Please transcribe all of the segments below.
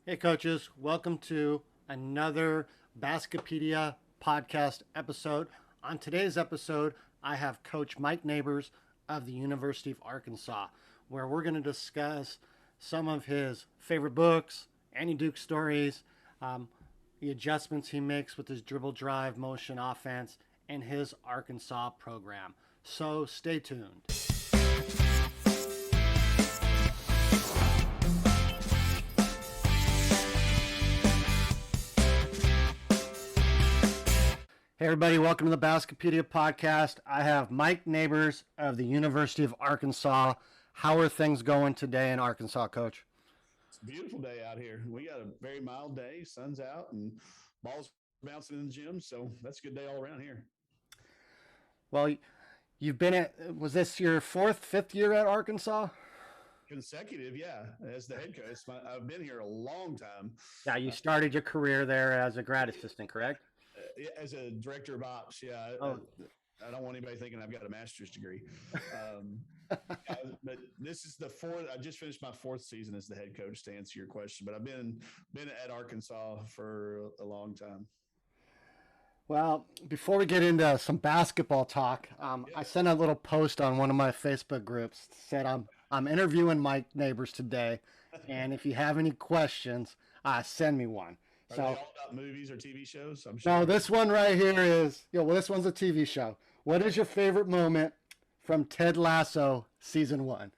Hey, coaches, welcome to another Baskipedia Podcast episode. On today's episode, I have Coach Mike Neighbors of the University of Arkansas, where we're going to discuss some of his favorite books, Annie Duke stories, um, the adjustments he makes with his Dribble Drive Motion Offense, and his Arkansas program. So stay tuned. Hey, everybody, welcome to the Baskipedia Podcast. I have Mike Neighbors of the University of Arkansas. How are things going today in Arkansas, Coach? It's a beautiful day out here. We got a very mild day, sun's out, and balls bouncing in the gym. So that's a good day all around here. Well, you've been at, was this your fourth, fifth year at Arkansas? Consecutive, yeah, as the head coach. I've been here a long time. Yeah, you started your career there as a grad assistant, correct? As a director of ops, yeah. Oh, I don't want anybody thinking I've got a master's degree. Um, yeah, but this is the fourth. I just finished my fourth season as the head coach. To answer your question, but I've been at Arkansas for a long time. well, before we get into some basketball talk, I Yeah. sent a little post on one of my Facebook groups. Said I'm interviewing Mike Neighbors today, and if you have any questions, send me one. Are they So all about movies or TV shows? I'm no, sure. this one right here is, well, this one's a TV show. What is your favorite moment from Ted Lasso season one?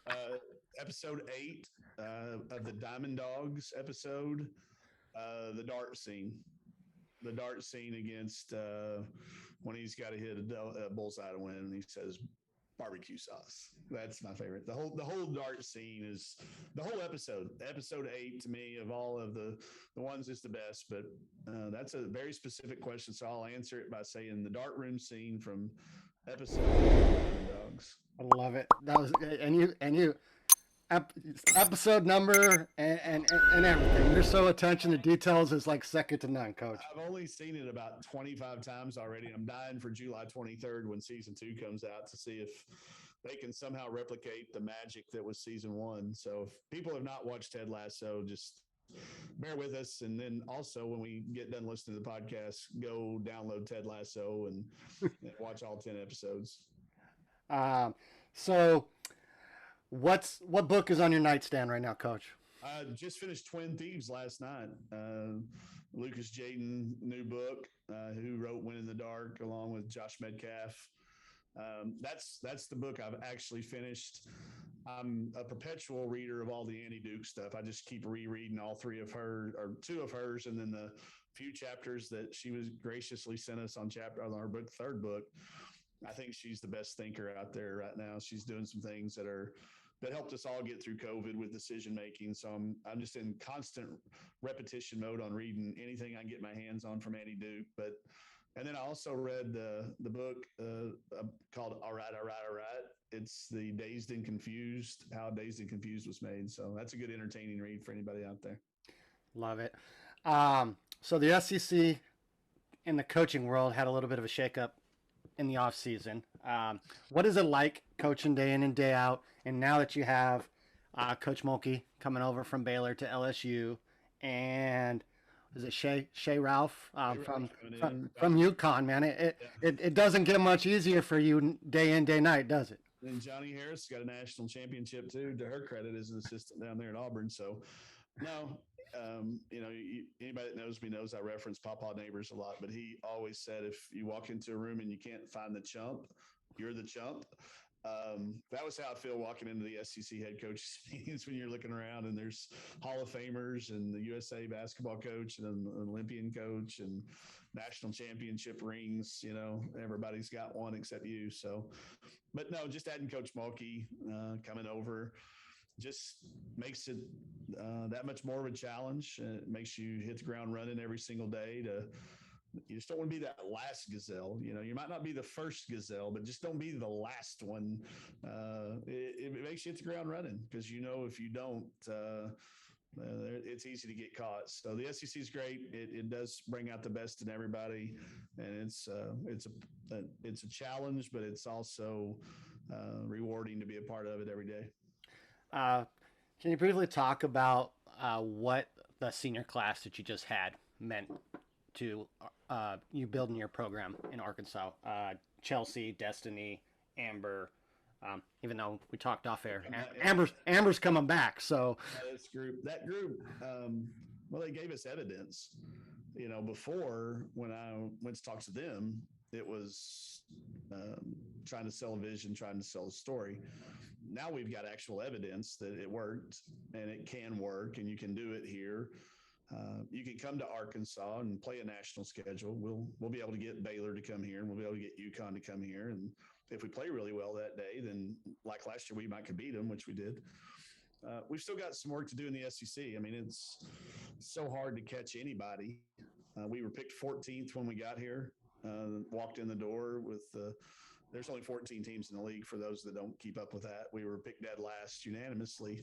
uh, Episode 8 of the Diamond Dogs episode, the dart scene. The dart scene against when he's got to hit a bullseye to win, and he says barbecue sauce. That's my favorite. The whole dart scene is the whole episode. Episode 8 to me of all of the ones is the best, but that's a very specific question, so I'll answer it by saying the dart room scene from episode 8 of Diamond Dogs. I love it. That was and you ep, episode number and everything. Your so attention to details is like second to none, Coach. I've only seen it about 25 times already. I'm dying for July 23rd when season 2 comes out to see if they can somehow replicate the magic that was season 1. So if people have not watched Ted Lasso, just bear with us. And then also, when we get done listening to the podcast, go download Ted Lasso and watch all 10 episodes. Um, so what book is on your nightstand right now, Coach? I just finished Twin Thieves last night. Lucas Jaden new book, who wrote Win in the Dark along with Josh Medcalf. That's the book I've actually finished. I'm a perpetual reader of all the Annie Duke stuff. I just keep rereading all three of her or two of hers, and then the few chapters that she was graciously sent us on chapter on our book, third book. I think she's the best thinker out there right now. She's doing some things that helped us all get through COVID with decision making. So I'm just in constant repetition mode on reading anything I can get my hands on from Annie Duke. But and then I also read the book called All Right, All Right, All Right. It's the Dazed and Confused, how Dazed and Confused was made. So that's a good entertaining read for anybody out there. Love it. So the SEC in the coaching world had a little bit of a shakeup in the off season. What is it like coaching day in and day out? And now that you have Coach Mulkey coming over from Baylor to LSU, and is it Shay Ralph from UConn? Man, it doesn't get much easier for you day in day night, does it? And Johnny Harris got a national championship too, to her credit, as an assistant down there at Auburn. So, no, anybody that knows me knows I reference Papa Neighbors a lot, but he always said if you walk into a room and you can't find the chump, you're the chump. That was how I feel walking into the SEC head coaches meetings when you're looking around and there's Hall of Famers and the USA basketball coach and an Olympian coach and national championship rings. Everybody's got one except you. So, but no, just adding Coach Mulkey coming over just makes it that much more of a challenge. It makes you hit the ground running every single day. You just don't want to be that last gazelle. You might not be the first gazelle, but just don't be the last one. It makes you hit the ground running because if you don't, it's easy to get caught. So the SEC is great. It does bring out the best in everybody, and it's a challenge, but it's also rewarding to be a part of it every day. Uh, can you briefly talk about what the senior class that you just had meant to you building your program in Arkansas? Chelsea, Destiny, Amber. Even though we talked off air, Amber's coming back. So that group, well, they gave us evidence. Before when I went to talk to them, it was trying to sell a vision, trying to sell a story. Now we've got actual evidence that it worked and it can work, and you can do it here. You can come to Arkansas and play a national schedule. We'll be able to get Baylor to come here, and we'll be able to get UConn to come here. And if we play really well that day, then like last year, we might could beat them, which we did. We've still got some work to do in the SEC. I mean, it's so hard to catch anybody. We were picked 14th when we got here, walked in the door with there's only 14 teams in the league for those that don't keep up with that. We were picked dead last unanimously.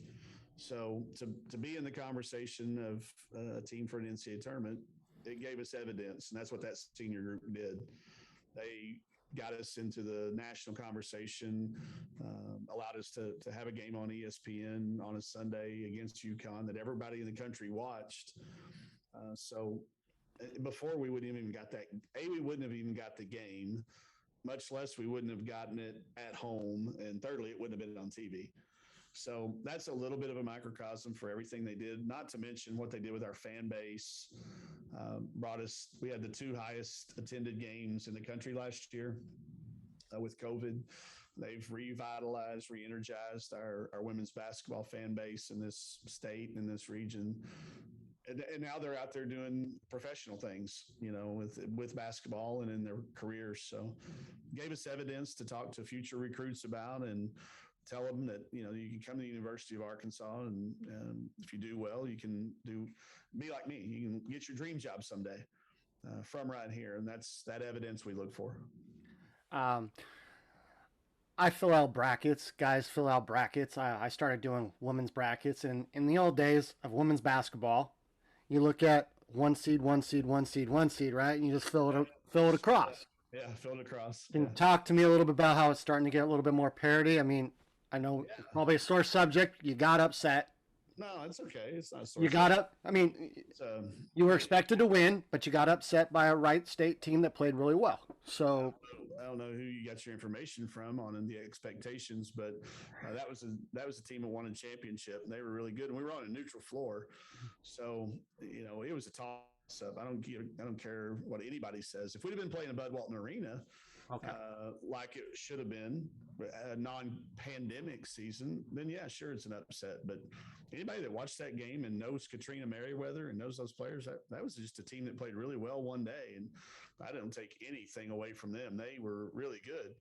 So to be in the conversation of a team for an NCAA tournament, it gave us evidence, and that's what that senior group did. They got us into the national conversation, allowed us to have a game on ESPN on a Sunday against UConn that everybody in the country watched. So before we wouldn't even got that, we wouldn't have even got the game, much less we wouldn't have gotten it at home. And thirdly, it wouldn't have been on TV. So that's a little bit of a microcosm for everything they did, not to mention what they did with our fan base. We had the 2 highest attended games in the country last year with COVID. They've revitalized, re-energized our women's basketball fan base in this state, in this region. And now they're out there doing professional things, with basketball and in their careers. So gave us evidence to talk to future recruits about and tell them that, you can come to the University of Arkansas and if you do well, you can be like me. You can get your dream job someday from right here. And that's that evidence we look for. I fill out brackets. Guys fill out brackets. I started doing women's brackets. And in the old days of women's basketball, you look at 1 seed, 1 seed, 1 seed, 1 seed, right? And you just fill it across. Yeah, fill it across. Can you talk to me a little bit about how it's starting to get a little bit more parity? I mean, I know it's probably a sore subject. You got upset. No, it's okay. It's not a sore You got up. I mean, you were expected to win, but you got upset by a Wright State team that played really well. So I don't know who you got your information from on the expectations, but that was a team that won a championship, and they were really good. And we were on a neutral floor, so it was a toss-up. I don't care what anybody says. If we'd have been playing in Bud Walton Arena, like it should have been a non-pandemic season, then yeah, sure, it's an upset. But anybody that watched that game and knows Katrina Merriweather and knows those players, that was just a team that played really well one day. And I don't take anything away from them. They were really good.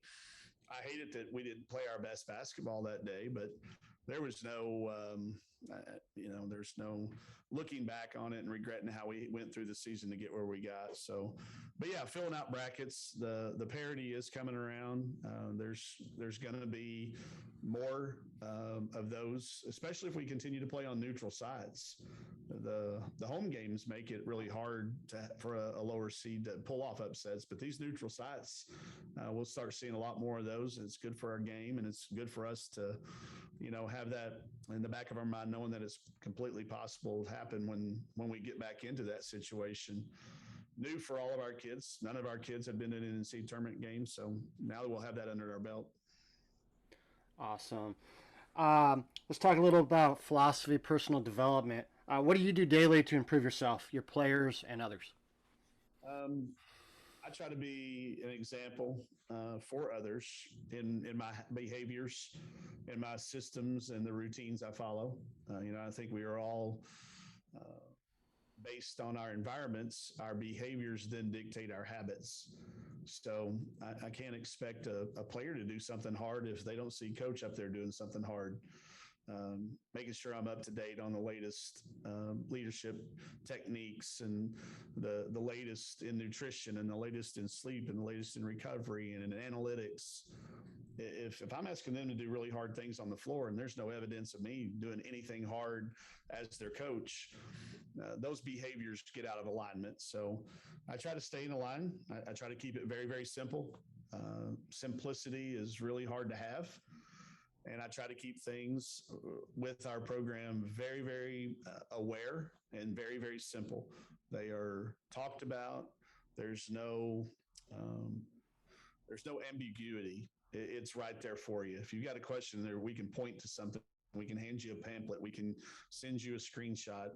I hated that we didn't play our best basketball that day, but there was no, there's no looking back on it and regretting how we went through the season to get where we got. So, but yeah, filling out brackets, the parity is coming around. There's going to be more of those, especially if we continue to play on neutral sides. The home games make it really hard for a lower seed to pull off upsets, but these neutral sites, we'll start seeing a lot more of those. It's good for our game, and it's good for us to, have that in the back of our mind, knowing that it's completely possible to happen when we get back into that situation. New for all of our kids. None of our kids have been in an NCAA tournament game, so now we'll have that under our belt. Awesome. Let's talk a little about philosophy, personal development. What do you do daily to improve yourself, your players, and others? I try to be an example for others in my behaviors, in my systems, and the routines I follow. I think we are all based on our environments. Our behaviors then dictate our habits. So I can't expect a player to do something hard if they don't see coach up there doing something hard. Making sure I'm up to date on the latest leadership techniques and the latest in nutrition and the latest in sleep and the latest in recovery and in analytics. If I'm asking them to do really hard things on the floor and there's no evidence of me doing anything hard as their coach, those behaviors get out of alignment. So I try to stay in line. I try to keep it very, very simple. Simplicity is really hard to have. And I try to keep things with our program very, very aware and very, very simple. They are talked about. There's no um, there's no ambiguity. It's right there for you. If you've got a question there, we can point to something. We can hand you a pamphlet. We can send you a screenshot.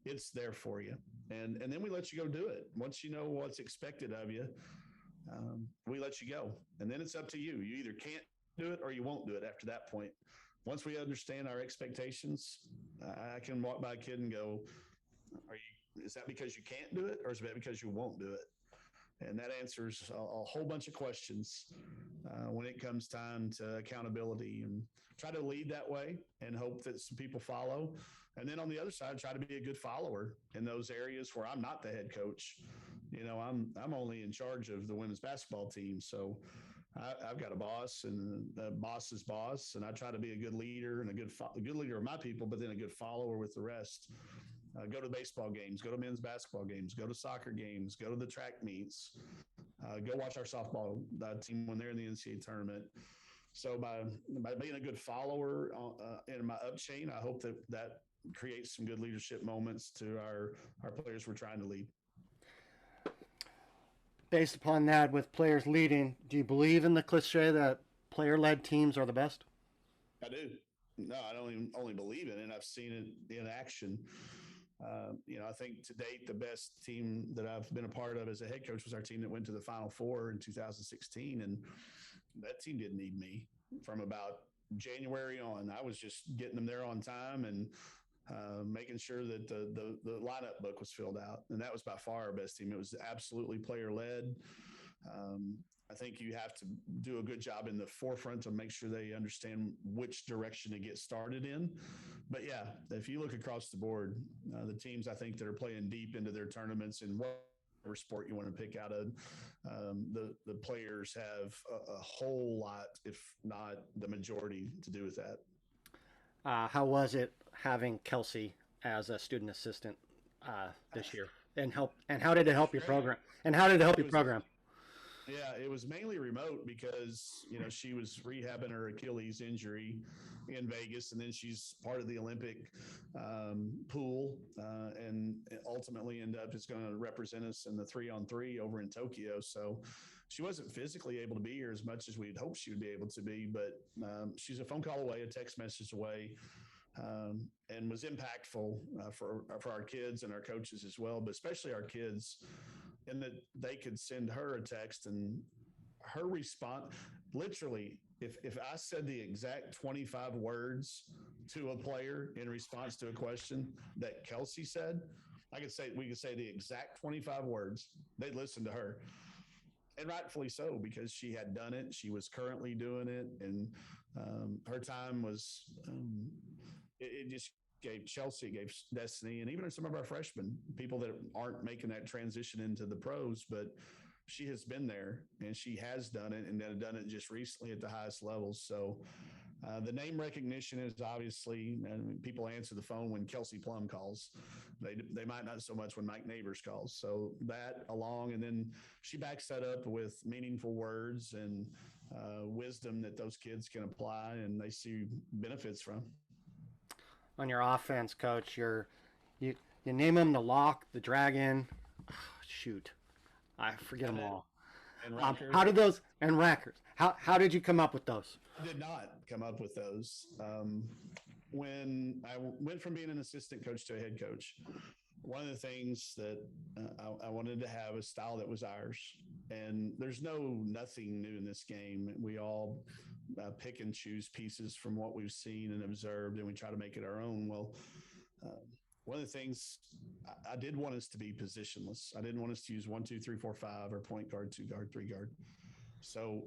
It's there for you. And then we let you go do it. Once you know what's expected of you, we let you go. And then it's up to you. You either can't do it or you won't do it after that point. Once we understand our expectations, I can walk by a kid and go, is that because you can't do it or is that because you won't do it? And that answers a whole bunch of questions when it comes time to accountability, and try to lead that way and hope that some people follow. And then on the other side, try to be a good follower in those areas where I'm not the head coach. I'm only in charge of the women's basketball team. So I've got a boss and the boss's boss, and I try to be a good leader and a good leader of my people, but then a good follower with the rest. Go to baseball games, go to men's basketball games, go to soccer games, go to the track meets, go watch our softball team when they're in the NCAA tournament. So by being a good follower in my up chain, I hope that creates some good leadership moments to our players we're trying to lead. Based upon that, with players leading, do you believe in the cliche that player-led teams are the best? I do. No, I don't even only believe in it. I've seen it in action. I think to date, the best team that I've been a part of as a head coach was our team that went to the Final Four in 2016. And that team didn't need me from about January on. I was just getting them there on time and making sure that the lineup book was filled out. And that was by far our best team. It was absolutely player-led. I think you have to do a good job in the forefront to make sure they understand which direction to get started in. But yeah, if you look across the board, the teams I think that are playing deep into their tournaments in whatever sport you want to pick out of, the players have a whole lot, if not the majority, to do with that. How was it having Kelsey as a student assistant this year, and how did it help your program? And how did it help your program? Yeah, it was mainly remote because, she was rehabbing her Achilles injury in Vegas, and then she's part of the Olympic pool, and ultimately is going to represent us in the 3-on-3 over in Tokyo. So she wasn't physically able to be here as much as we'd hoped she would be able to be, but she's a phone call away, a text message away. And was impactful for our kids and our coaches as well, but especially our kids, in that they could send her a text and her response. Literally, if I said the exact 25 words to a player in response to a question that Kelsey said, we could say the exact 25 words. They'd listen to her. And rightfully so, because she had done it. She was currently doing it. And her time was, it just gave Chelsea, gave Destiny, and even some of our freshmen, people that aren't making that transition into the pros, but she has been there and she has done it, and then done it just recently at the highest levels. So the name recognition is obviously, and people answer the phone when Kelsey Plum calls. They might not so much when Mike Neighbors calls. So that along, and then she backs that up with meaningful words and wisdom that those kids can apply and they see benefits from. On your offense, coach, you name them: the lock, the dragon. Oh, shoot, I forget them all. And how did those and rackers? How did you come up with those? I did not come up with those. When I went from being an assistant coach to a head coach, one of the things that I wanted to have a style that was ours. And there's nothing new in this game. We all pick and choose pieces from what we've seen and observed, and we try to make it our own. Well, one of the things I did want us to be positionless. I didn't want us to use 1, 2, 3, 4, 5 or point guard, 2 guard, 3 guard. So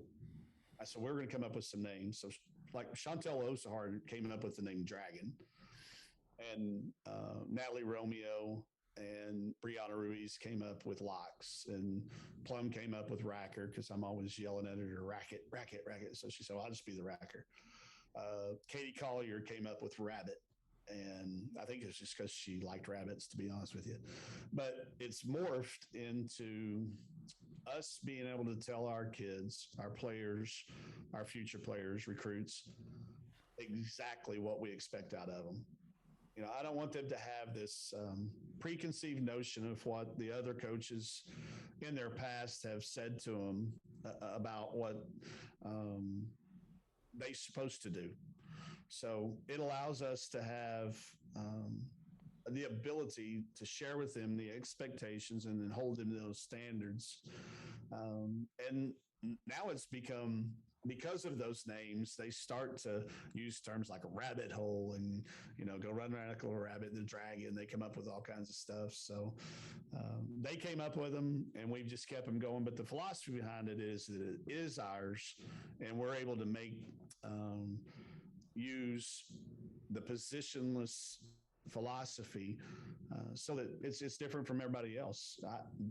I said, we're going to come up with some names. So like Chantel Osahar came up with the name Dragon, and Natalie Romeo and Brianna Ruiz came up with locks, and Plum came up with racker, because I'm always yelling at her, racket, racket, racket. So she said, well, I'll just be the racker. Katie Collier came up with rabbit. And I think it's just because she liked rabbits, to be honest with you. But it's morphed into us being able to tell our kids, our players, our future players, recruits, exactly what we expect out of them. I don't want them to have this preconceived notion of what the other coaches in their past have said to them about what they're supposed to do. So it allows us to have the ability to share with them the expectations and then hold them to those standards. And now it's become, because of those names, they start to use terms like a rabbit hole and, go run around like a little rabbit and the dragon. They come up with all kinds of stuff. So they came up with them and we've just kept them going. But the philosophy behind it is that it is ours, and we're able to use the positionless philosophy so that it's different from everybody else.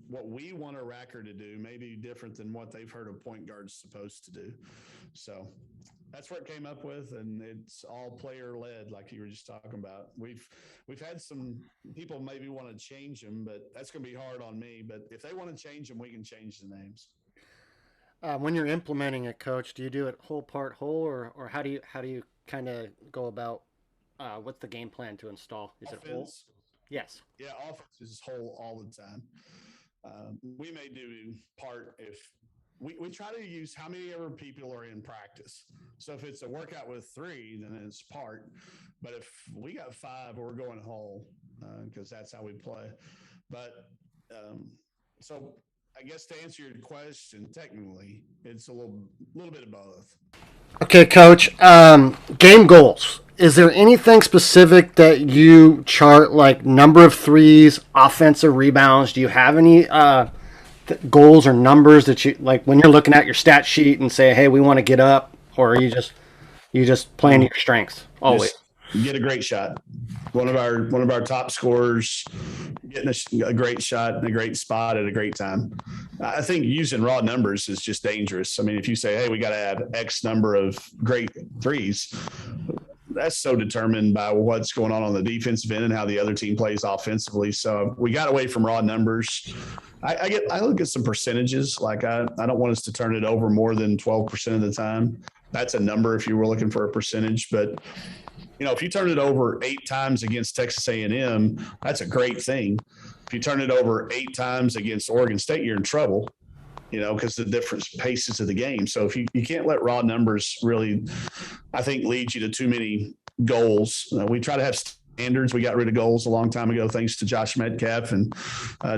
What we want a racker to do may be different than what they've heard a point guard's supposed to do. So that's what it came up with, and it's all player led, like you were just talking about. We've had some people maybe want to change them, but that's going to be hard on me. But if they want to change them, we can change the names. When you're implementing it, Coach, do you do it whole part whole, or how do you kind of go about what's the game plan to install? Is Offense, it whole? Yes. Yeah, offense is whole all the time. We may do part if we try to use how many ever people are in practice. So if it's a workout with 3, then it's part. But if we got 5, we're going whole because that's how we play. But so I guess to answer your question, technically, it's a little bit of both. Okay, Coach. Game goals. Is there anything specific that you chart, like number of threes, offensive rebounds? Do you have any goals or numbers that you like when you're looking at your stat sheet and say, "Hey, we want to get up," or are you just playing to your strengths always? Just get a great shot. One of our top scorers getting a great shot in a great spot at a great time. I think using raw numbers is just dangerous. I mean, if you say, "Hey, we got to have X number of great threes," that's so determined by what's going on the defensive end and how the other team plays offensively. So we got away from raw numbers. I look at some percentages. Like I don't want us to turn it over more than 12% of the time. That's a number if you were looking for a percentage. But if you turn it over 8 times against Texas A&M, that's a great thing. If you turn it over 8 times against Oregon State, you're in trouble. Because the different paces of the game. So if you can't let raw numbers really, I think, lead you to too many goals. We try to have standards. We got rid of goals a long time ago, thanks to Josh Metcalf and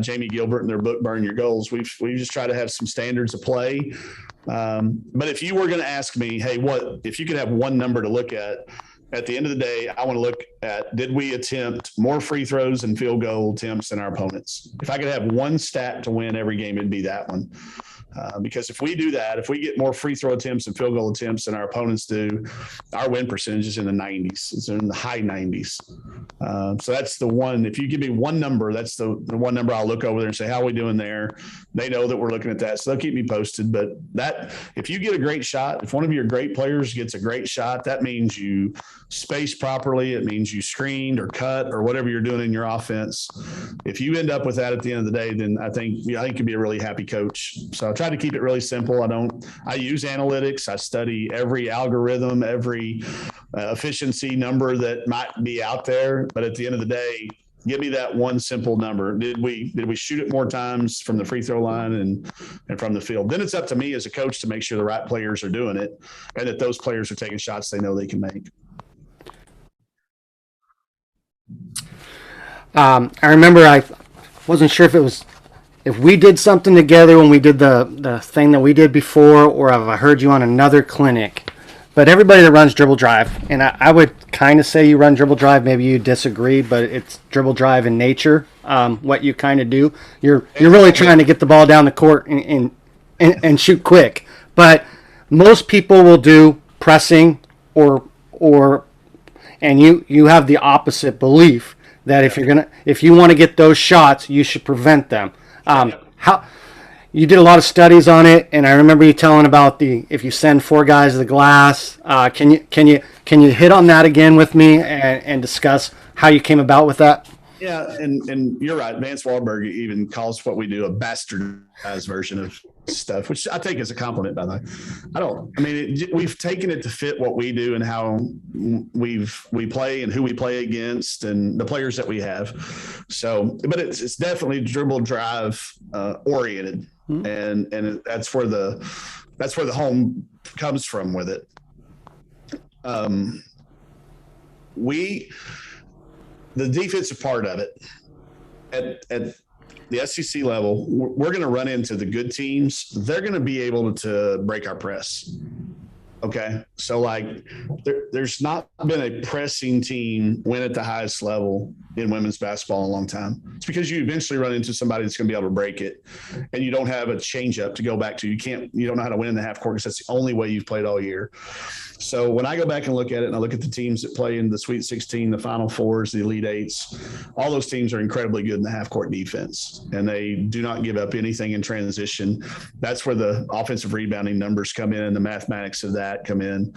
Jamie Gilbert and their book, Burn Your Goals. We just try to have some standards of play. But if you were going to ask me, hey, if you could have one number to look at the end of the day, I want to look at, did we attempt more free throws and field goal attempts than our opponents? If I could have one stat to win every game, it'd be that one. Because if we do that, if we get more free throw attempts and field goal attempts than our opponents do, our win percentage is in the 90s. It's in the high 90s. So that's the one. If you give me one number, that's the one number I'll look over there and say, how are we doing there? They know that we're looking at that. So they'll keep me posted. But if you get a great shot, if one of your great players gets a great shot, that means you space properly. It means you screened or cut or whatever you're doing in your offense. If you end up with that at the end of the day, then I think you'd be a really happy coach. So I try to keep it really simple. I use analytics. I study every algorithm, every efficiency number that might be out there. But at the end of the day, give me that one simple number. Did we shoot it more times from the free throw line and from the field? Then it's up to me as a coach to make sure the right players are doing it and that those players are taking shots they know they can make. I remember I wasn't sure if we did something together when we did the thing that we did before, or if I heard you on another clinic. But everybody that runs Dribble Drive, and I would kind of say you run Dribble Drive, maybe you disagree, but it's Dribble Drive in nature, what you kind of do. You're really trying to get the ball down the court and shoot quick. But most people will do pressing or and you have the opposite belief that if you want to get those shots, you should prevent them. How you did a lot of studies on it, and I remember you telling about if you send 4 guys to the glass. Can you hit on that again with me and discuss how you came about with that? Yeah, and you're right. Vance Wahlberg even calls what we do a bastardized version of stuff, which I take as a compliment. By the way, we've taken it to fit what we do and how we play and who we play against and the players that we have. So, but it's definitely dribble drive oriented, and that's where the home comes from with it. The defensive part of it at the SEC level, we're going to run into the good teams. They're going to be able to break our press. Okay. So like there's not been a pressing team win at the highest level in women's basketball in a long time. It's because you eventually run into somebody that's going to be able to break it, and you don't have a change up to go back to. You don't know how to win in the half court because that's the only way you've played all year. So when I go back and look at it, and I look at the teams that play in the Sweet 16, the Final Fours, the Elite Eights, all those teams are incredibly good in the half-court defense, and they do not give up anything in transition. That's where the offensive rebounding numbers come in and the mathematics of that come in.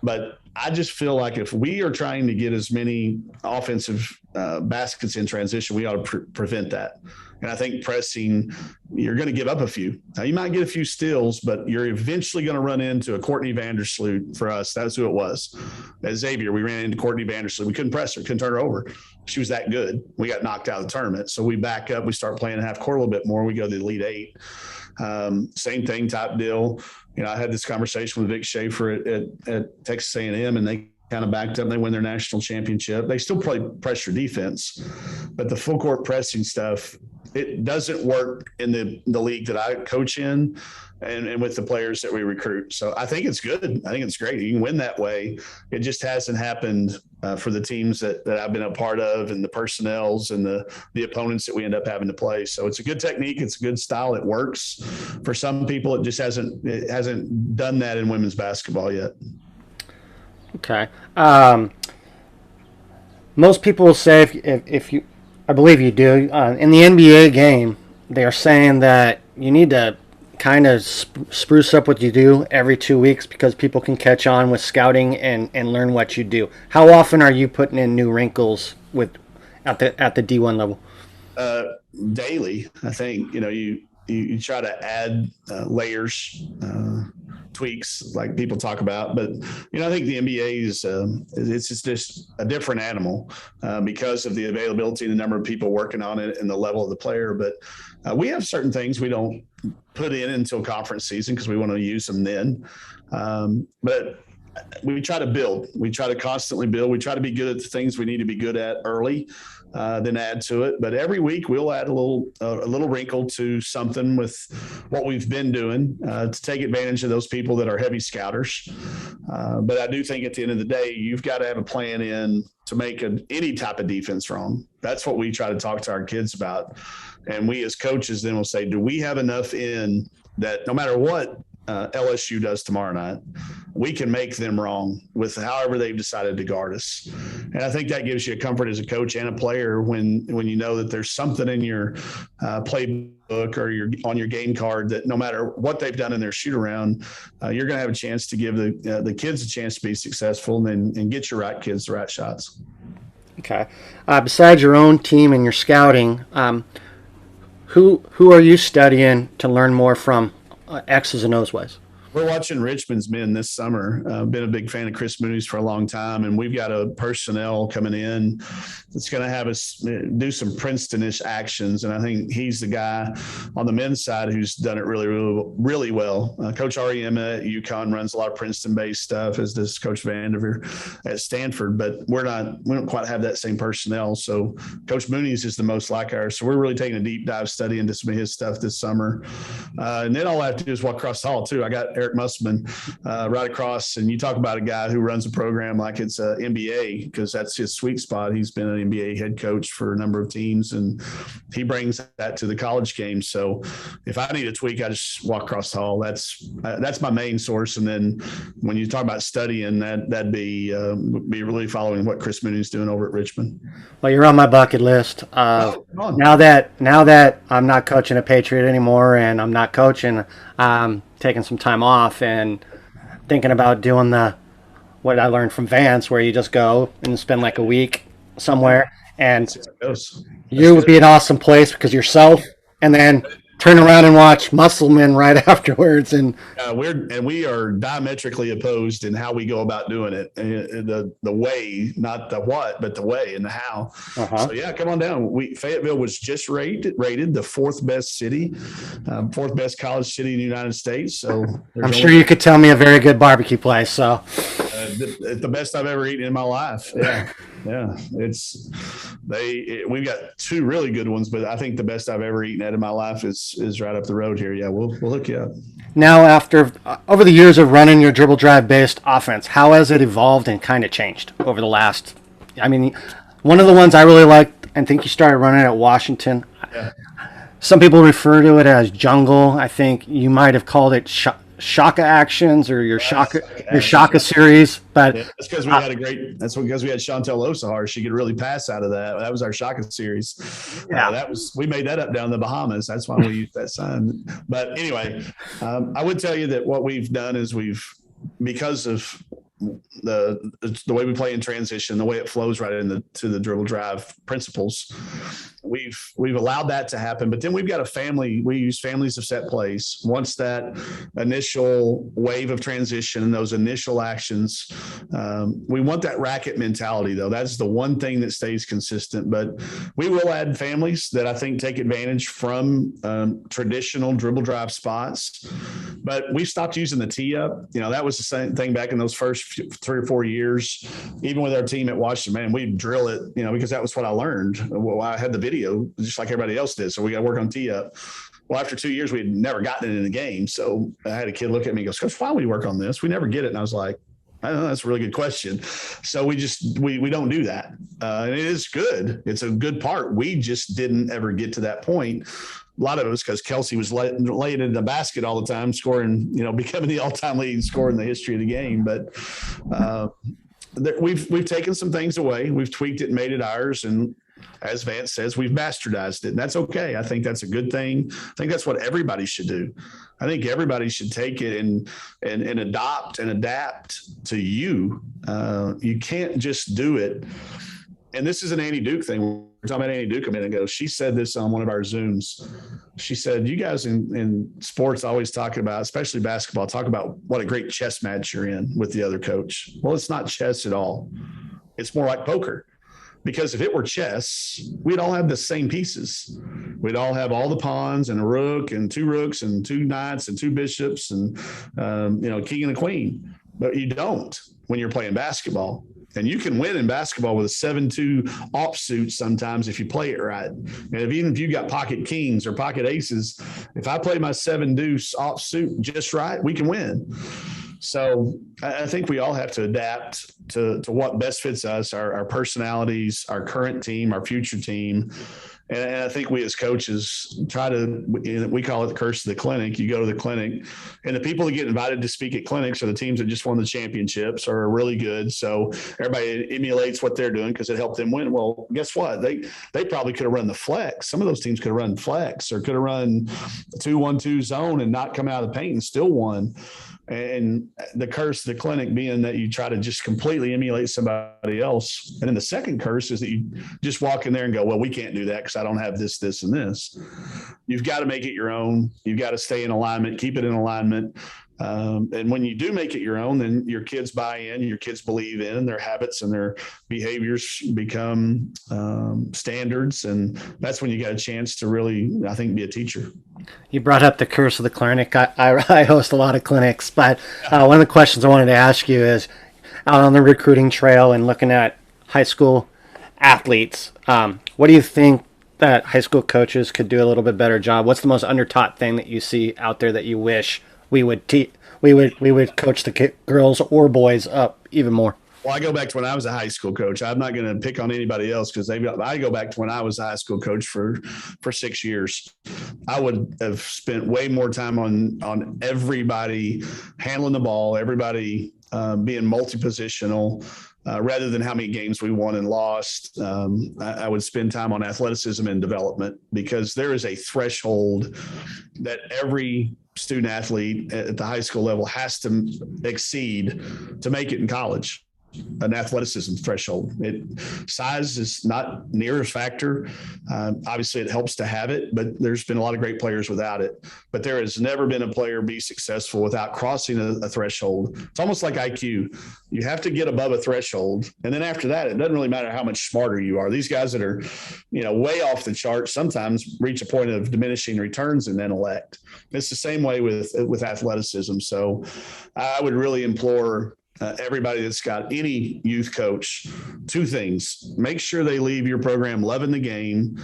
But I just feel like if we are trying to get as many offensive baskets in transition, we ought to prevent that. And I think pressing, you're going to give up a few. Now, you might get a few steals, but you're eventually going to run into a Courtney Vandersloot for us. That's who it was. At Xavier, we ran into Courtney Vandersloot. We couldn't press her, couldn't turn her over. She was that good. We got knocked out of the tournament. So we back up. We start playing half court a little bit more. We go to the Elite Eight. Same thing, type deal. I had this conversation with Vic Schaefer at Texas A&M, and they kind of backed up and they win their national championship. They still play pressure defense, but the full court pressing stuff, it doesn't work in the league that I coach in and with the players that we recruit. So I think it's good. I think it's great. You can win that way. It just hasn't happened for the teams that I've been a part of and the personnels and the opponents that we end up having to play. So it's a good technique. It's a good style. It works. For some people, it just hasn't done that in women's basketball yet. Okay. Most people will say if you, I believe you do, in the NBA game, they're saying that you need to kind of spruce up what you do every 2 weeks because people can catch on with scouting and learn what you do. How often are you putting in new wrinkles at the D1 level? Daily, I think. You try to add layers, tweaks like people talk about, but I think the NBA is it's just a different animal because of the availability and the number of people working on it and the level of the player. But we have certain things we don't put in until conference season because we want to use them then. But we try to build. We try to constantly build. We try to be good at the things we need to be good at early. Then add to it. But every week we'll add a little wrinkle to something with what we've been doing to take advantage of those people that are heavy scouters. But I do think at the end of the day, you've got to have a plan in to make any type of defense wrong. That's what we try to talk to our kids about. And we as coaches then will say, do we have enough in that no matter what LSU does tomorrow night, we can make them wrong with however they've decided to guard us. And I think that gives you a comfort as a coach and a player when you know that there's something in your playbook or on your game card that no matter what they've done in their shoot around, you're going to have a chance to give the kids a chance to be successful and get your right kids the right shots. Okay. Besides your own team and your scouting, who are you studying to learn more from X's and O's ways? We're watching Richmond's men this summer. Been a big fan of Chris Mooney's for a long time, and we've got a personnel coming in that's going to have us do some Princeton-ish actions. And I think he's the guy on the men's side who's done it really, really, really well. Coach Ariema at UConn runs a lot of Princeton-based stuff, as does Coach Vanderveer at Stanford. But we don't quite have that same personnel. So Coach Mooney's is the most like ours. So we're really taking a deep dive study into some of his stuff this summer. And then all I have to do is walk across the hall too. I got Eric Musselman right across, and you talk about a guy who runs a program like it's an NBA because that's his sweet spot. He's been an NBA head coach for a number of teams, and he brings that to the college game. So if I need a tweak, I just walk across the hall. That's my main source. And then when you talk about studying, that'd be really following what Chris Mooney's doing over at Richmond. Well, you're on my bucket list. Now that I'm not coaching a Patriot anymore, and I'm not coaching, taking some time off and thinking about doing what I learned from Vance, where you just go and spend like a week somewhere And That's how it goes. you would be an awesome place because yourself, and then turn around and watch Muscleman right afterwards. And we are diametrically opposed in how we go about doing it. The way, not the what, but the way and the how. So yeah, come on down. Fayetteville was just rated the fourth best city, fourth best college city in the United States. So I'm sure you could tell me a very good barbecue place. So the best I've ever eaten in my life. Yeah. Yeah, we've got two really good ones, but I think the best I've ever eaten at in my life is right up the road here. Yeah, we'll hook you up. Now, over the years of running your dribble drive based offense, how has it evolved and kind of changed over the last? I mean, one of the ones I really liked and think you started running at Washington. Yeah. Some people refer to it as jungle. I think you might have called it Shaka actions or your Shaka series, but that's because we had because we had Chantel Osahar. She could really pass out of that. That was our Shaka series. Yeah, we made that up down in the Bahamas. That's why we used that sign. But anyway, I would tell you that what we've done is because of the way we play in transition, the way it flows right into the dribble drive principles, we've allowed that to happen. But then we've got we use families of set plays. Once that initial wave of transition and those initial actions, we want that racket mentality though. That's the one thing that stays consistent, but we will add families that I think take advantage from traditional dribble drive spots. But we stopped using the tee up. That was the same thing back in those first 3 or 4 years. Even with our team at Washington, man, we'd drill it, because that was what I learned. Well, I had the video just like everybody else did. So we got to work on tee up. Well, after 2 years, we had never gotten it in the game. So I had a kid look at me and goes, "Coach, why don't we work on this? We never get it." And I was like, I don't know. That's a really good question. So we don't do that. And it is good. It's a good part. We just didn't ever get to that point. A lot of it was because Kelsey was laying in the basket all the time, scoring, becoming the all-time leading scorer in the history of the game. But we've taken some things away. We've tweaked it and made it ours. And as Vance says, we've bastardized it. And that's okay. I think that's a good thing. I think that's what everybody should do. I think everybody should take it and adopt and adapt to you. You can't just do it. And this is an Annie Duke thing. We were talking about Annie Duke a minute ago. She said this on one of our Zooms. She said, "You guys in sports always talk about, especially basketball, talk about what a great chess match you're in with the other coach." Well, it's not chess at all. It's more like poker. Because if it were chess, we'd all have the same pieces. We'd all have all the pawns and a rook and 2 rooks and 2 knights and 2 bishops and, king and a queen. But you don't when you're playing basketball. And you can win in basketball with a 7-2 offsuit sometimes if you play it right. And even if you got pocket kings or pocket aces, if I play my 7 deuce offsuit just right, we can win. So I think we all have to adapt to what best fits us, our personalities, our current team, our future team. And I think we as coaches we call it the curse of the clinic. You go to the clinic and the people that get invited to speak at clinics are the teams that just won the championships or are really good. So everybody emulates what they're doing because it helped them win. Well, guess what? They probably could have run the flex. Some of those teams could have run flex or could have run 2-1-2 zone and not come out of the paint and still won. And the curse of the clinic being that you try to just completely emulate somebody else. And then the second curse is that you just walk in there and go, "Well, we can't do that because I don't have this, this, and this." You've got to make it your own. You've got to stay in alignment, keep it in alignment. And when you do make it your own, then your kids buy in, your kids believe in, their habits and their behaviors become standards. And that's when you got a chance to really, I think, be a teacher. You brought up the curse of the clinic. I host a lot of clinics, but one of the questions I wanted to ask you is, out on the recruiting trail and looking at high school athletes, what do you think that high school coaches could do a little bit better job? What's the most undertaught thing that you see out there that you wish we would coach the girls or boys up even more? Well, I go back to when I was a high school coach. I'm not going to pick on anybody else because I go back to when I was a high school coach for 6 years. I would have spent way more time on everybody handling the ball, everybody being multi-positional, rather than how many games we won and lost. I would spend time on athleticism and development because there is a threshold that every student athlete at the high school level has to exceed to make it in college. an athleticism threshold. Size is not near a factor. Obviously, it helps to have it, but there's been a lot of great players without it. But there has never been a player be successful without crossing a threshold. It's almost like IQ. You have to get above a threshold, and then after that, it doesn't really matter how much smarter you are. These guys that are, way off the chart sometimes reach a point of diminishing returns in intellect. It's the same way with athleticism. So, I would really implore everybody that's got any youth coach, two things: make sure they leave your program loving the game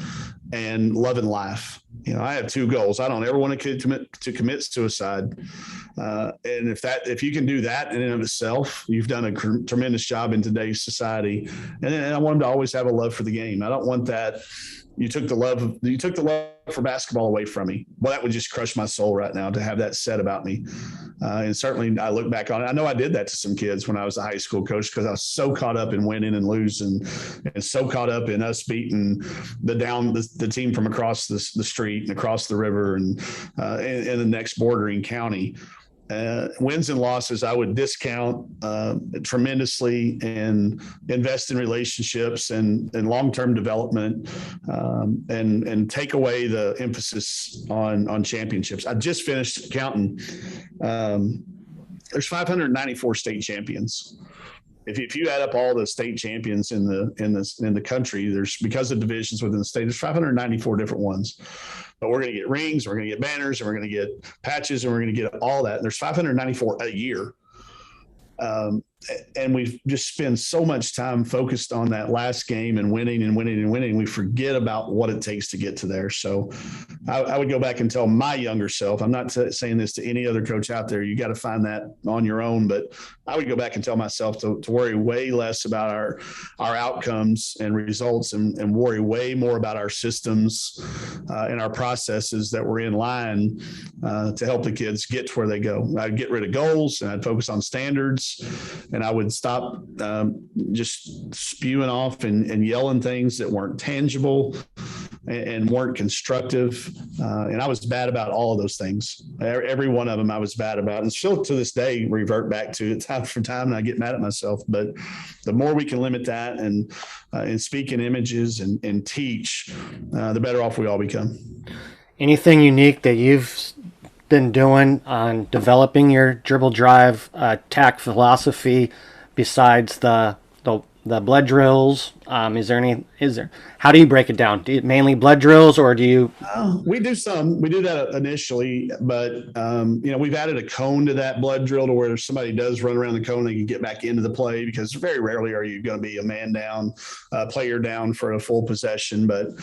and loving life. I have two goals. I don't ever want to commit suicide. And if you can do that in and of itself, you've done a tremendous job in today's society. And then I want them to always have a love for the game. I don't want that. You took the love for basketball away from me. Well, that would just crush my soul right now to have that said about me. And certainly I look back on it. I know I did that to some kids when I was a high school coach, because I was so caught up in winning and losing, and so caught up in us beating the team from across the street and across the river and in the next bordering county. Wins and losses I would discount tremendously and invest in relationships and long-term development, and take away the emphasis on championships. I just finished counting. There's 594 state champions. If you add up all the state champions in the country, there's, because of divisions within the state, there's 594 different ones. But we're going to get rings, we're going to get banners, and we're going to get patches, and we're going to get all that. And there's 594 a year. And we just spend so much time focused on that last game and winning and winning and winning. We forget about what it takes to get to there. So I would go back and tell my younger self, I'm not saying this to any other coach out there, you got to find that on your own, but I would go back and tell myself to worry way less about our outcomes and results, and worry way more about our systems and our processes that were in line to help the kids get to where they go. I'd get rid of goals, and I'd focus on standards, and I would stop just spewing off and yelling things that weren't tangible and weren't constructive. And I was bad about all of those things. Every one of them I was bad about, and still to this day revert back to it time from time, and I get mad at myself. But the more we can limit that and speak in images and teach, the better off we all become. Anything unique that you've been doing on developing your dribble drive attack philosophy besides the blood drills? Is there how do you break it down? Do you mainly blood drills, or do you? We do that initially, but we've added a cone to that blood drill to where if somebody does run around the cone, they can get back into the play, because very rarely are you going to be a man down, player down for a full possession. But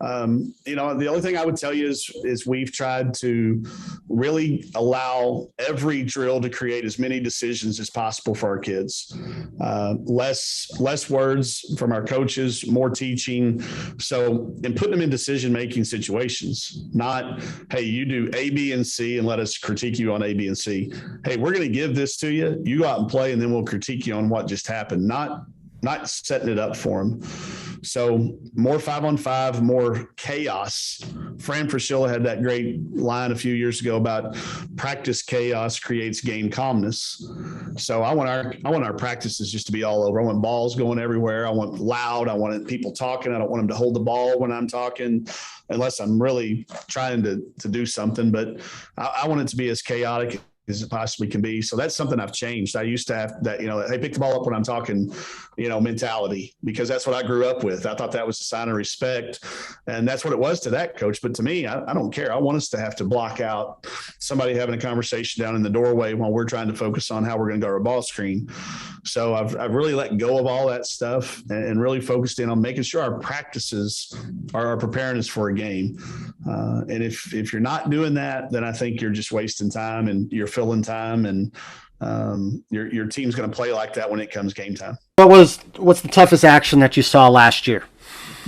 the only thing I would tell you is we've tried to really allow every drill to create as many decisions as possible for our kids. Less words from our coaches, more teaching. So, and putting them in decision-making situations, not, hey, you do A, B, and C, and let us critique you on A, B, and C. Hey, we're going to give this to you. You go out and play, and then we'll critique you on what just happened. Not setting it up for them. So more 5-on-5, more chaos. Fran Fraschilla had that great line a few years ago about practice chaos creates game calmness. So I want our practices just to be all over. I want balls going everywhere. I want loud. I want people talking. I don't want them to hold the ball when I'm talking, unless I'm really trying to do something. But I want it to be as chaotic as it possibly can be. So that's something I've changed. I used to have that, hey, pick the ball up when I'm talking, mentality, because that's what I grew up with. I thought that was a sign of respect. And that's what it was to that coach. But to me, I don't care. I want us to have to block out somebody having a conversation down in the doorway while we're trying to focus on how we're going to go our ball screen. So I've really let go of all that stuff and really focused in on making sure our practices are preparing us for a game. And if you're not doing that, then I think you're just wasting time and you're filling time, and your team's going to play like that when it comes game time. What's the toughest action that you saw last year?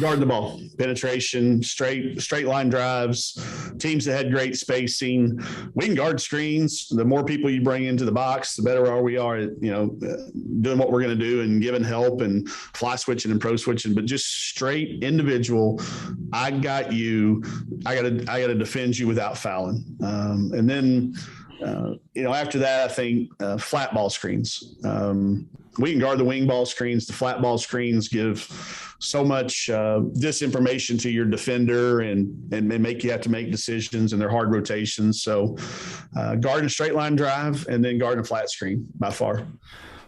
Guard the ball, penetration, straight line drives, teams that had great spacing. We can guard screens. The more people you bring into the box, the better we are at, doing what we're going to do and giving help and fly switching and pro switching. But just straight individual, I got you. I got to defend you without fouling. And then, after that, I think flat ball screens. we can guard the wing ball screens. The flat ball screens give so much disinformation to your defender and make you have to make decisions, and they're hard rotations. So guard a straight line drive and then guard a flat screen by far.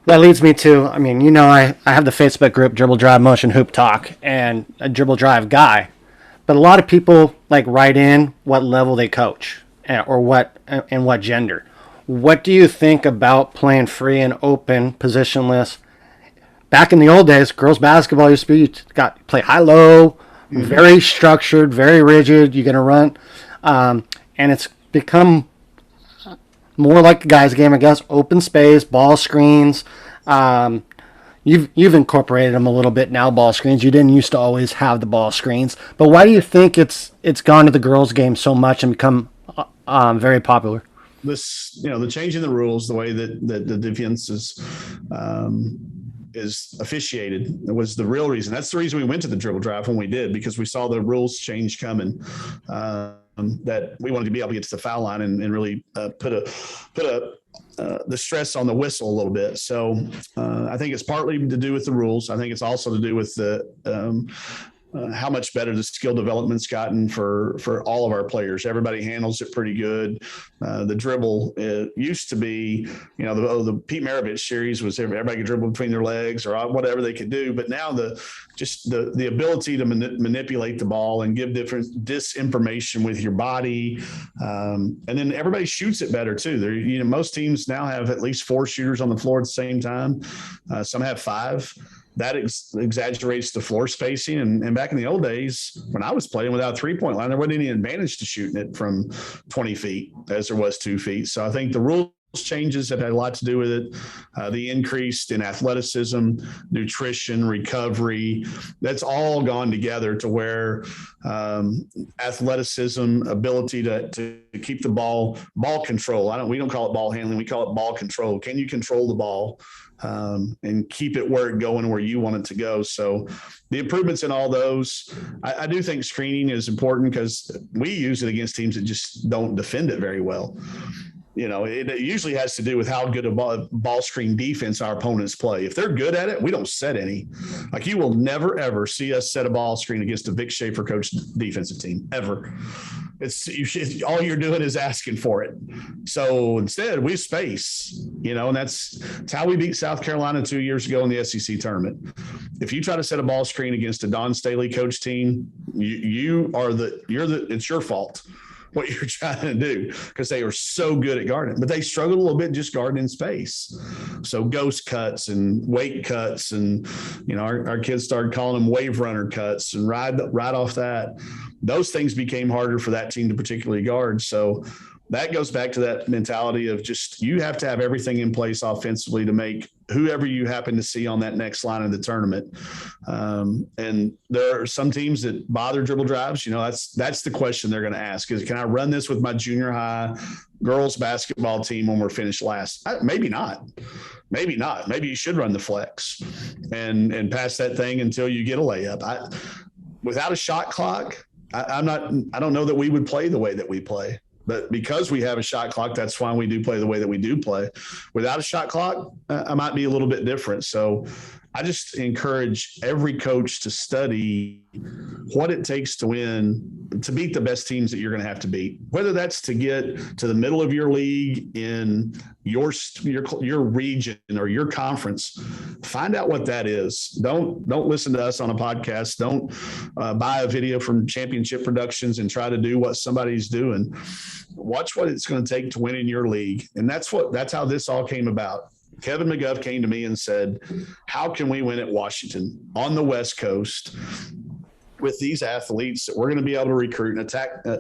That leads me to, I mean, I have the Facebook group Dribble Drive Motion Hoop Talk and a dribble drive guy, but a lot of people like write in what level they coach or what and what gender. What do you think about playing free and open, positionless? Back in the old days, girls basketball used to be play high-low, very structured, very rigid. You're going to run, and it's become more like a guys' game, I guess. Open space, ball screens. You've incorporated them a little bit now. Ball screens. You didn't used to always have the ball screens, but why do you think it's gone to the girls' game so much and become very popular? The change in the rules, the way that the defense is officiated was the real reason. That's the reason we went to the dribble drive when we did, because we saw the rules change coming. That we wanted to be able to get to the foul line and really put the stress on the whistle a little bit. So I think it's partly to do with the rules. I think it's also to do with the how much better the skill development's gotten for all of our players. Everybody handles it pretty good. The dribble, it used to be, the Pete Maravich series was everybody could dribble between their legs or whatever they could do. But now the ability to manipulate the ball and give different disinformation with your body. And then everybody shoots it better too. Most teams now have at least 4 shooters on the floor at the same time. Some have 5. That exaggerates the floor spacing. And back in the old days, when I was playing without a 3-point line, there wasn't any advantage to shooting it from 20 feet as there was 2 feet. So I think the rules changes have had a lot to do with it. The increase in athleticism, nutrition, recovery, that's all gone together to where athleticism, ability to keep the ball control. We don't call it ball handling. We call it ball control. Can you control the ball? And keep it going where you want it to go. So the improvements in all those, I do think screening is important because we use it against teams that just don't defend it very well. It usually has to do with how good a ball screen defense our opponents play. If they're good at it, we don't set any. Like, you will never, ever see us set a ball screen against a Vic Schaefer coached defensive team, ever. All you're doing is asking for it. So instead, we space, and that's how we beat South Carolina 2 years ago in the SEC tournament. If you try to set a ball screen against a Don Staley coach team, it's your fault what you're trying to do, because they are so good at guarding, but they struggle a little bit just guarding in space. So ghost cuts and weight cuts, and our kids started calling them wave runner cuts, and right off that, those things became harder for that team to particularly guard. So that goes back to that mentality of just, you have to have everything in place offensively to make whoever you happen to see on that next line of the tournament. And there are some teams that bother dribble drives. That's the question they're going to ask is, can I run this with my junior high girls basketball team when we're finished last? Maybe not. Maybe not. Maybe you should run the flex and pass that thing until you get a layup. Without a shot clock, I don't know that we would play the way that we play. But because we have a shot clock, that's why we do play the way that we do play. Without a shot clock, I might be a little bit different. So I just encourage every coach to study what it takes to win, to beat the best teams that you're going to have to beat, whether that's to get to the middle of your league in your region or your conference. Find out what that is. Don't listen to us on a podcast. Don't buy a video from Championship Productions and try to do what somebody's doing. Watch what it's going to take to win in your league. And that's how this all came about. Kevin McGuff came to me and said, how can we win at Washington on the West Coast with these athletes that we're going to be able to recruit and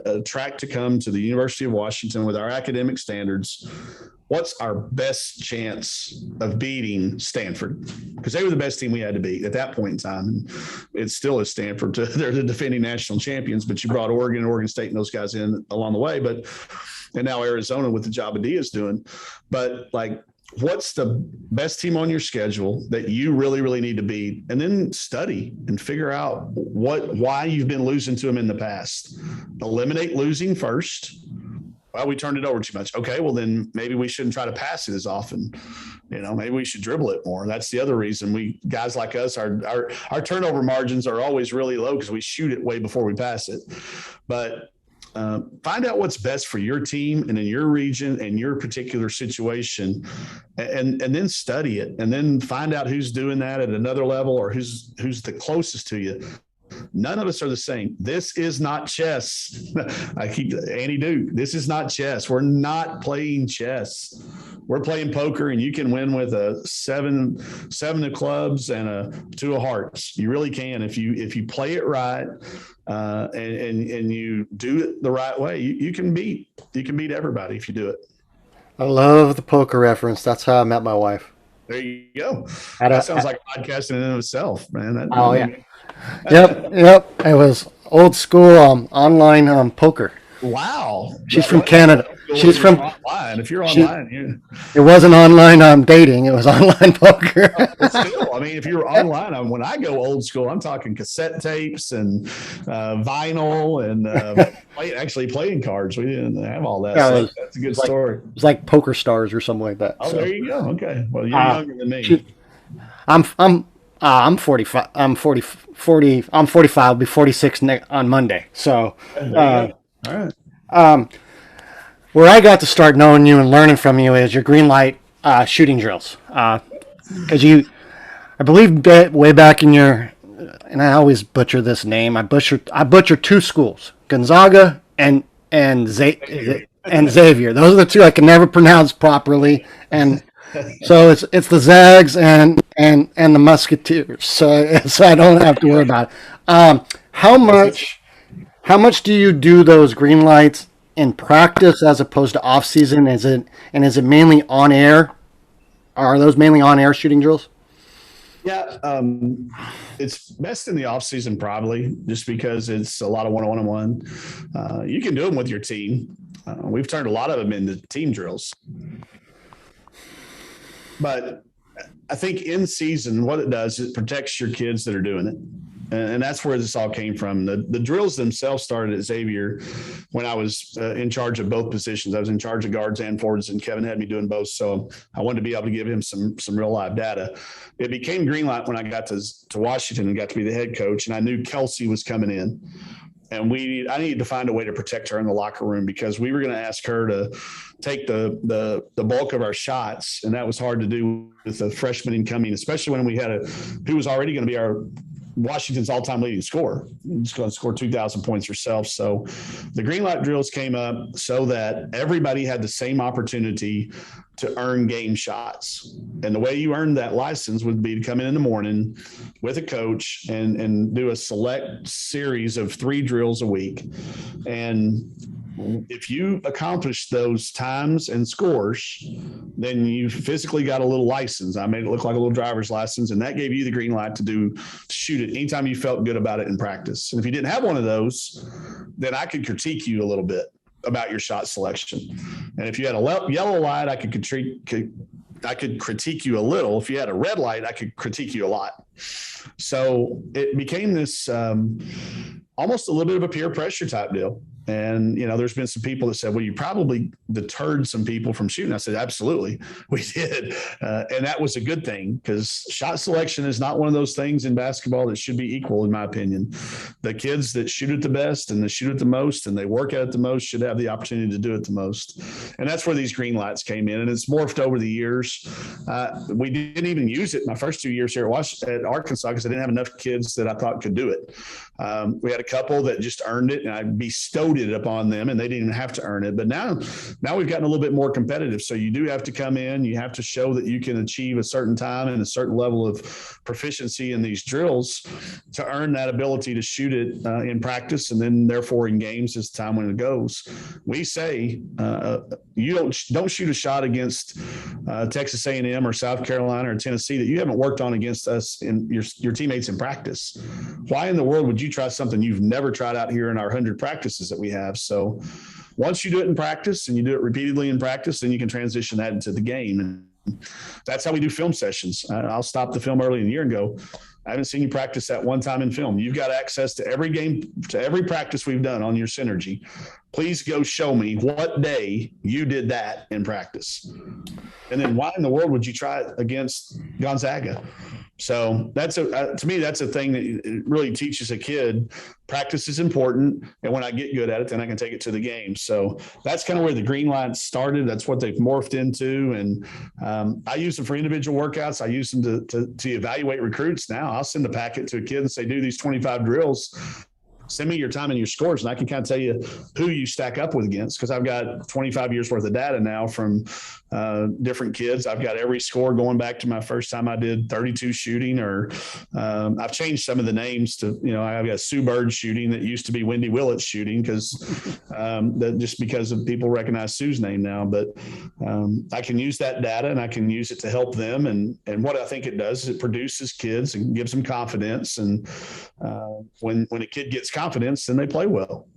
attract to come to the University of Washington with our academic standards? What's our best chance of beating Stanford? Because they were the best team we had to beat at that point in time. And it still is Stanford. They're the defending national champions, but you brought Oregon and Oregon State and those guys in along the way. And now Arizona with the job Adia's doing. But what's the best team on your schedule that you really, really need to beat? And then study and figure out why you've been losing to them in the past. Eliminate losing first, Well, we turned it over too much. Okay, well then maybe we shouldn't try to pass it as often. Maybe we should dribble it more. That's the other reason guys like us, our turnover margins are always really low because we shoot it way before we pass it. But find out what's best for your team and in your region and your particular situation, and then study it, and then find out who's doing that at another level or who's the closest to you. None of us are the same. This is not chess. Andy Duke, this is not chess. We're not playing chess. We're playing poker, and you can win with a seven of clubs and a 2 of hearts. You really can if you play it right, and you do it the right way. You can beat everybody if you do it. I love the poker reference. That's how I met my wife. There you go. That sounds like a podcast in and of itself, man. Yeah. Yep. It was old school online poker. Wow. She's from Canada. She's from online. If you're online, it wasn't online dating. It was online poker. Still, I mean, if you're online, when I go old school, I'm talking cassette tapes and vinyl and actually playing cards. We didn't have all that. So that's a good story. It was like Poker Stars or something like that. Oh, there you go. Okay. Well, you're younger than me. I'm 45. I'm 40. I'm 45. I'll be 46 on Monday. So, all right. Where I got to start knowing you and learning from you is your green light shooting drills. Because I believe way back in your, and I always butcher this name. I butcher 2 schools, Gonzaga and Xavier. Those are the 2 I can never pronounce properly, and so it's the Zags and the Musketeers. So I don't have to worry about it. How much do you do those green lights in practice as opposed to off season? Is it mainly on air? Are those mainly on air shooting drills? Yeah, it's best in the off season probably, just because it's a lot of one-on-one. You can do them with your team. We've turned a lot of them into team drills. But I think in season, what it does is it protects your kids that are doing it. And that's where this all came from. The drills themselves started at Xavier when I was in charge of both positions. I was in charge of guards and forwards, and Kevin had me doing both. So I wanted to be able to give him some real live data. It became green light when I got to Washington and got to be the head coach, and I knew Kelsey was coming in. And I needed to find a way to protect her in the locker room, because we were going to ask her to take the bulk of our shots, and that was hard to do with the freshman incoming, especially when we had who was already going to be our Washington's all-time leading scorer. He's going to score 2,000 points herself. So the green light drills came up so that everybody had the same opportunity to earn game shots. And the way you earned that license would be to come in the morning with a coach and do a select series of 3 drills a week. And if you accomplish those times and scores, then you physically got a little license. I made it look like a little driver's license, and that gave you the green light to shoot it anytime you felt good about it in practice. And if you didn't have one of those, then I could critique you a little bit about your shot selection. And if you had a yellow light, I could critique you a little. If you had a red light, I could critique you a lot. So it became this almost a little bit of a peer pressure type deal. And, there's been some people that said, well, you probably deterred some people from shooting. I said, absolutely, we did. And that was a good thing, because shot selection is not one of those things in basketball that should be equal, in my opinion. The kids that shoot it the best and they shoot it the most and they work at it the most should have the opportunity to do it the most. And that's where these green lights came in. And it's morphed over the years. We didn't even use it my first 2 years here at Arkansas, because I didn't have enough kids that I thought could do it. We had a couple that just earned it, and I bestowed it upon them, and they didn't even have to earn it. But now we've gotten a little bit more competitive. So you do have to come in, you have to show that you can achieve a certain time and a certain level of proficiency in these drills to earn that ability to shoot it in practice, and then therefore in games as the time when it goes. We say you don't shoot a shot against Texas A&M or South Carolina or Tennessee that you haven't worked on against us and your teammates in practice. Why in the world would you try something you've never tried out here in our 100 practices that we have? So once you do it in practice and you do it repeatedly in practice, then you can transition that into the game. And that's how we do film sessions. I'll stop the film early in the year and go, I haven't seen you practice that one time in film. You've got access to every game, to every practice we've done on your synergy. Please go show me what day you did that in practice. And then why in the world would you try it against Gonzaga? So that's to me, that's a thing that it really teaches a kid. Practice is important. And when I get good at it, then I can take it to the game. So that's kind of where the green line started. That's what they've morphed into. And I use them for individual workouts. I use them to evaluate recruits. Now I'll send a packet to a kid and say, do these 25 drills. Send me your time and your scores, and I can kind of tell you who you stack up with against, because I've got 25 years worth of data now from different kids. I've got every score going back to my first time I did 32 shooting, or I've changed some of the names to, I've got Sue Bird shooting that used to be Wendy Willett shooting, because just because of people recognize Sue's name now. But I can use that data and I can use it to help them. And what I think it does is it produces kids and gives them confidence. And when a kid gets confidence, then they play well.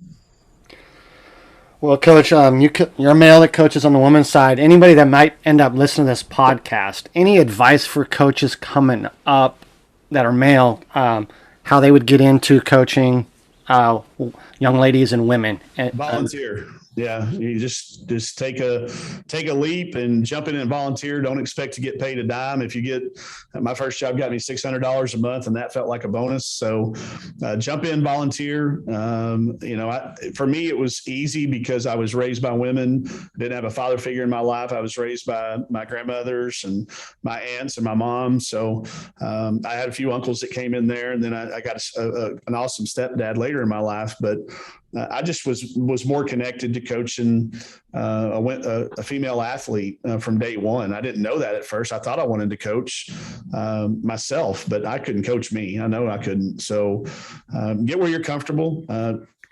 Well, Coach, you're a male that coaches on the women's side. Anybody that might end up listening to this podcast, any advice for coaches coming up that are male, how they would get into coaching young ladies and women? Volunteer. Yeah, you just take a leap and jump in and volunteer. Don't expect to get paid a dime. If you get, my first job got me $600 a month, and that felt like a bonus. So jump in, volunteer. For me, it was easy because I was raised by women. Didn't have a father figure in my life. I was raised by my grandmothers and my aunts and my mom. So I had a few uncles that came in there, and then I got an awesome stepdad later in my life. But I just was more connected to coaching a female athlete from day one. I didn't know that at first. I thought I wanted to coach myself, but I couldn't coach me. I know I couldn't. So get where you're comfortable.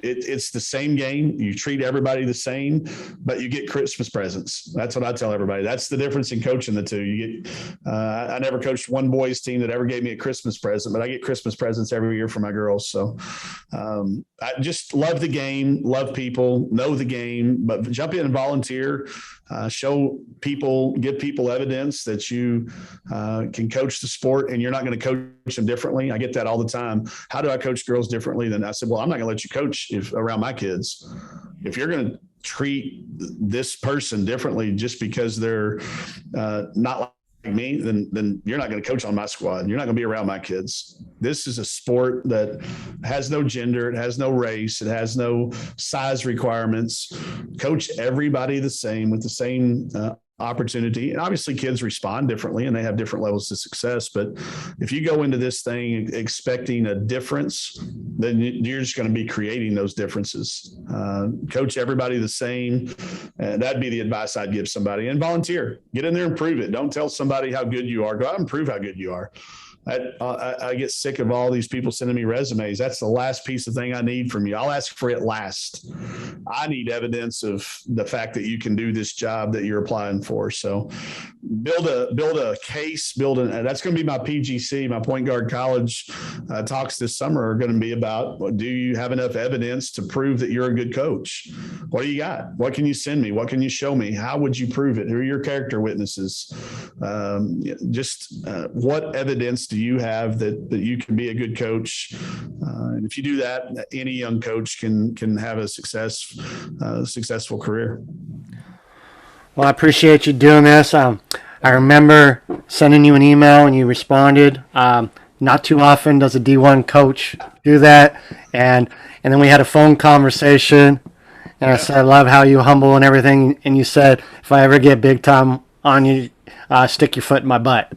It's the same game. You treat everybody the same, but you get Christmas presents. That's what I tell everybody. That's the difference in coaching the two. You get. I never coached one boys team that ever gave me a Christmas present, but I get Christmas presents every year for my girls. So I just love the game, love people, know the game, but jump in and volunteer. Show people, give people evidence that you can coach the sport, and you're not going to coach them differently. I get that all the time. How do I coach girls differently? Then I said, well, I'm not going to let you coach around my kids. If you're going to treat this person differently just because they're not like me, then you're not going to coach on my squad. You're not going to be around my kids. This is a sport that has no gender. It has no race. It has no size requirements. Coach everybody the same with the same opportunity. And obviously kids respond differently and they have different levels of success. But if you go into this thing expecting a difference, then you're just going to be creating those differences. Coach everybody the same. That'd be the advice I'd give somebody. And volunteer. Get in there and prove it. Don't tell somebody how good you are. Go out and prove how good you are. I get sick of all these people sending me resumes. That's the last piece of thing I need from you. I'll ask for it last. I need evidence of the fact that you can do this job that you're applying for. So build a case, that's going to be my PGC, my Point Guard College talks this summer are going to be about, do you have enough evidence to prove that you're a good coach? What do you got? What can you send me? What can you show me? How would you prove it? Who are your character witnesses? What evidence do you have that you can be a good coach? And if you do that, any young coach can have a successful career. Well, I appreciate you doing this. I remember sending you an email and you responded. Not too often does a D1 coach do that. And then we had a phone conversation. And I said, I love how you humble and everything. And you said, if I ever get big time on you, stick your foot in my butt.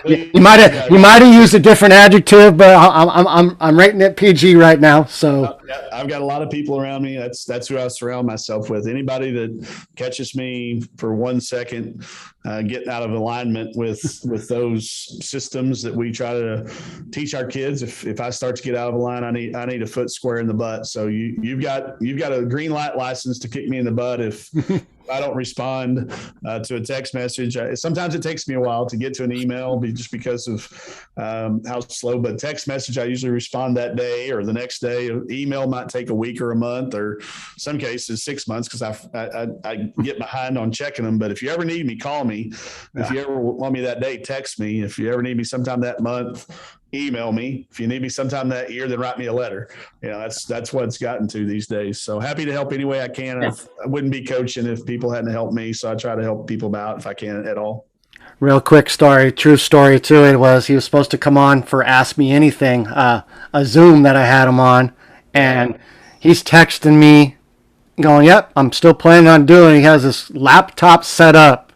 You might have used a different adjective, but I'm rating it PG right now. So I've got a lot of people around me. That's who I surround myself with. Anybody that catches me for 1 second getting out of alignment with those systems that we try to teach our kids. If I start to get out of line, I need a foot square in the butt. So you've got a green light license to kick me in the butt if I don't respond to a text message. Sometimes it takes me a while to get to an email just because of how slow, but text message, I usually respond that day or the next day. Email might take a week or a month, or some cases 6 months, because I get behind on checking them. But if you ever need me, call me. If you ever want me that day, text me. If you ever need me sometime that month, email me. If you need me sometime that year, then write me a letter. That's what it's gotten to these days. So happy to help any way I can. I wouldn't be coaching if people hadn't helped me. So I try to help people out if I can at all. Real quick story, true story to it was he was supposed to come on for Ask Me Anything, a Zoom that I had him on, and he's texting me going, yep, I'm still planning on doing it. He has this laptop set up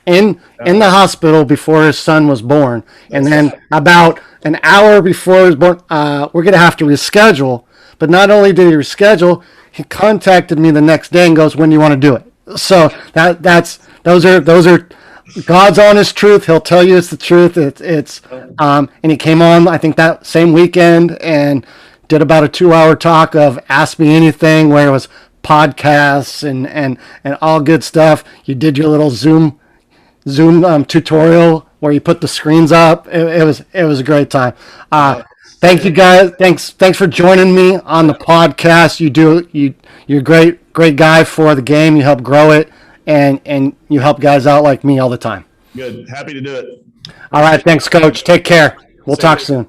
in the hospital before his son was born. And then about an hour before he was born, we're going to have to reschedule. But not only did he reschedule, he contacted me the next day and goes, when do you want to do it? So those are God's honest truth. He'll tell you it's the truth. And he came on, I think that same weekend, and did about a 2-hour talk of Ask Me Anything, where it was podcasts and all good stuff. You did your little Zoom tutorial where you put the screens up. It was a great time. Thank you guys. Thanks for joining me on the podcast. You're a great guy for the game. You help grow it, and you help guys out like me all the time. Good. Happy to do it. All right. Thanks, Coach. Take care. We'll talk soon.